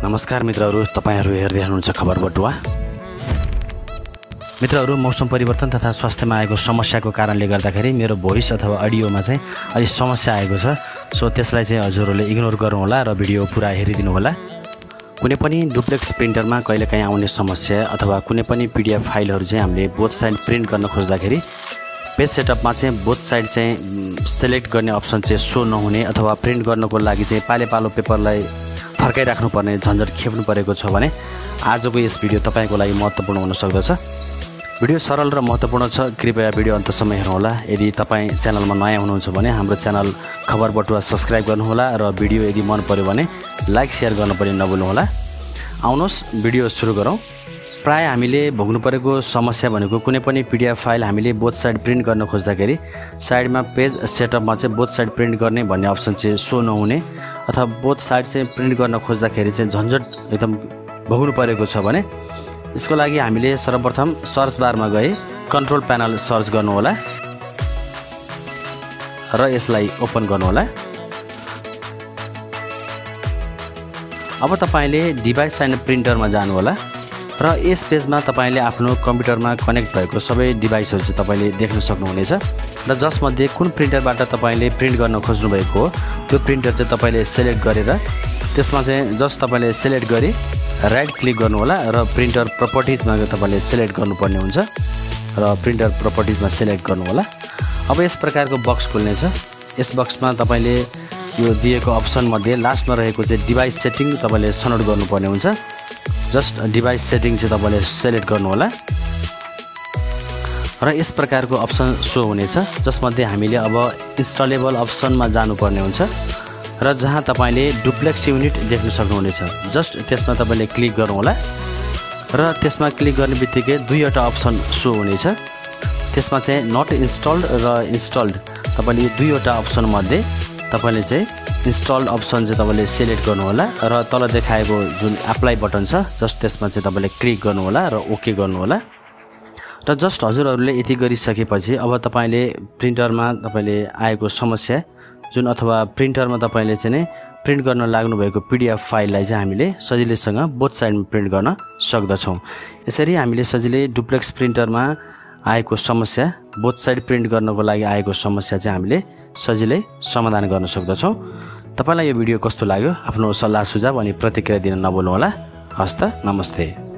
नमस्कार मित्रहरू, तपाईहरु हेर्दै हुनुहुन्छ खबर बटुवा। मित्रहरू, मौसम परिवर्तन तथा स्वास्थ्यमा आएको समस्याको कारणले गर्दाखेरि मेरो भोइस अथवा अडियोमा चाहिँ अलि समस्या आएको छ। सो त्यसलाई चाहिँ हजुरहरूले इग्नोर गर्नु होला र भिडियो पुरा हेरिदिनु होला। कुनै पनि डुप्लेक्स प्रिन्टरमा कहिलेकाहीँ आउने समस्या अथवा कुनै पनि पीडीएफ फाइलहरू चाहिँ हामीले बोथ साइड प्रिन्ट गर्न खोज्दाखेरि पेज सेटअपमा चाहिँ बोथ साइड चाहिँ सिलेक्ट गर्ने अप्सन चाहिँ सो नहुने अथवा प्रिन्ट गर्नको लागि चाहिँ पालो पेपरलाई फर्काइराख्नु पर्ने झन्झट खेप्नु परेको छ भने आजको यस भिडियो तपाईको लागि महत्त्वपूर्ण हुन सक्दछ। भिडियो सरल र महत्त्वपूर्ण छ, कृपया भिडियो अन्तसम्म हेर्नुहोला। यदि तपाईँ च्यानलमा नयाँ हुनुहुन्छ भने हाम्रो च्यानल खबर बटुवा सब्स्क्राइब गर्नुहोला र भिडियो यदि मन पर्यो भने लाइक शेयर गर्न पनि नभुल्नुहोला। आउनुहोस् भिडियो सुरु गरौँ। प्राय हामीले भोग्नु परेको समस्या भनेको कुनै पनि पीडीएफ फाइल हामीले बोथ साइड प्रिन्ट गर्न खोज्दाखेरि साइडमा पेज सेटअपमा चाहिँ बोथ साइड प्रिन्ट गर्ने भन्ने अप्सन चाहिँ सो नहुने अथवा बोथ साइड चाहिँ प्रिन्ट गर्न खोज्दाखेरि चाहिँ झन्झट एकदम भोग्नु परेको छ भने यसको लागि हामीले सर्वप्रथम सर्च बारमा गए कन्ट्रोल प्यानल सर्च गर्नु होला र यसलाई ओपन गर्नु होला। अब तपाईले डिभाइस एन्ड प्रिन्टरमा जानु होला र यस पेजमा तपाईले आफ्नो कम्प्युटरमा कनेक्ट भएको सबै डिभाइसहरु चाहिँ तपाईले देख्न सक्नुहुनेछ र जसमध्ये कुन प्रिन्टरबाट तपाईले प्रिन्ट गर्न खोज्नु भएको हो त्यो प्रिन्टर चाहिँ तपाईले सिलेक्ट गरेर त्यसमा चाहिँ जस्ट तपाईले सिलेक्ट गरी राइट क्लिक गर्नु होला र प्रिन्टर प्रपर्टिजमा तपाईले सिलेक्ट गर्नुपर्ने हुन्छ र प्रिन्टर प्रपर्टिजमा सिलेक्ट गर्नु होला। अब यस प्रकारको बक्स खुल्ने छ। यस बक्समा तपाईले यो दिएको अप्सन मध्ये लास्टमा रहेको चाहिँ डिभाइस सेटिङ तपाईले छनौट गर्नुपर्ने हुन्छ। जस्ट डिभाइस सेटिङ चाहिँ तपाईले सिलेक्ट गर्नु होला र यस प्रकारको अप्सन सो हुनेछ जसमध्ये हामीले अब इन्स्टलेबल अप्सनमा जानुपर्ने हुन्छ र जहाँ तपाईले डुप्लेक्स युनिट देख्न सक्नुहुनेछ। जस्ट त्यसमा तपाईले क्लिक गर्नु होला र त्यसमा क्लिक गर्ने बित्तिकै दुईवटा अप्सन सो हुनेछ। त्यसमा चाहिँ नट इन्स्टल्ड र इन्स्टल्ड तपाईले दुईवटा अप्सन मध्ये तपाईले चाहिँ इन्स्टल्ड अप्सन चाहिँ तपाईले सिलेक्ट गर्नु होला र तल देखाएको जुन एप्लाई बटन छ जस्ट त्यसमा चाहिँ तपाईले क्लिक गर्नु होला र ओके गर्नु होला। र जस्ट हजुरहरूले यति गरिसकेपछि अब तपाईले प्रिन्टरमा तपाईले आएको समस्या जुन अथवा प्रिन्टरमा तपाईले चाहिँ नै प्रिन्ट गर्न लाग्नु भएको पीडीएफ फाइललाई चाहिँ हामीले सजिलैसँग बोथ साइडमा प्रिन्ट गर्न सक्दछौँ। यसरी हामीले सजिलै डुप्लेक्स प्रिन्टरमा आएको समस्या बोथ साइड प्रिन्ट गर्नको लागि आएको समस्या चाहिँ हामीले सजिलै समाधान गर्न सक्दछौँ। तपाईलाई यो भिडियो कस्तो लाग्यो आफ्नो सल्लाह सुझाव अनि प्रतिक्रिया दिन नभुल्नुहोला। हस्त नमस्ते।